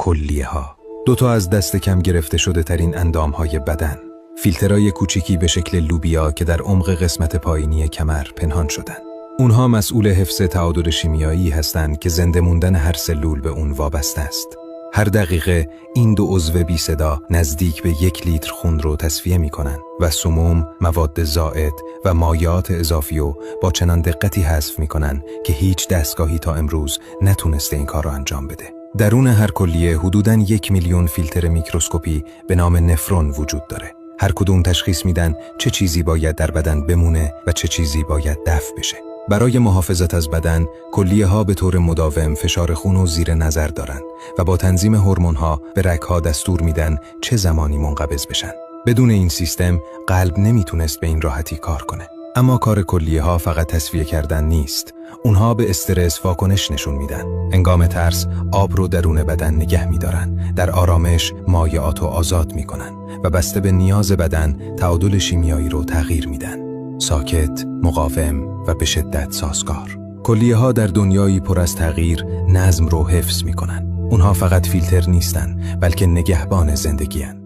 کلیه ها. 2 از دست کم گرفته شده ترین اندام های بدن. فیلترهای کوچیکی به شکل لوبیا که در عمق قسمت پایینی کمر پنهان شدن. اونها مسئول حفظ تعادل شیمیایی هستند که زنده موندن هر سلول به اون وابسته است. هر دقیقه این 2 عضو بی صدا نزدیک به 1 لیتر خون رو تصفیه می‌کنن و سموم، مواد زائد و مایعات اضافی رو با چنان دقتی حذف می‌کنن که هیچ دستگاهی تا امروز نتونسته این کار رو انجام بده. درون هر کلیه حدوداً 1 میلیون فیلتر میکروسکوپی به نام نفرون وجود داره. هر کدوم تشخیص میدن چه چیزی باید در بدن بمونه و چه چیزی باید دفع بشه. برای محافظت از بدن، کلیه ها به طور مداوم فشار خون رو زیر نظر دارن و با تنظیم هورمون ها به رگ ها دستور میدن چه زمانی منقبض بشن. بدون این سیستم قلب نمیتونست به این راحتی کار کنه. اما کار کلیه ها فقط تصفیه کردن نیست. اونها به استرس واکنش نشون میدن. هنگام ترس آب رو درون بدن نگه میدارن. در آرامش مایعات رو آزاد میکنن و بسته به نیاز بدن تعادل شیمیایی رو تغییر میدن. ساکت، مقاوم و به شدت سازگار. کلیه ها در دنیایی پر از تغییر نظم رو حفظ میکنن. اونها فقط فیلتر نیستن، بلکه نگهبان زندگی هن.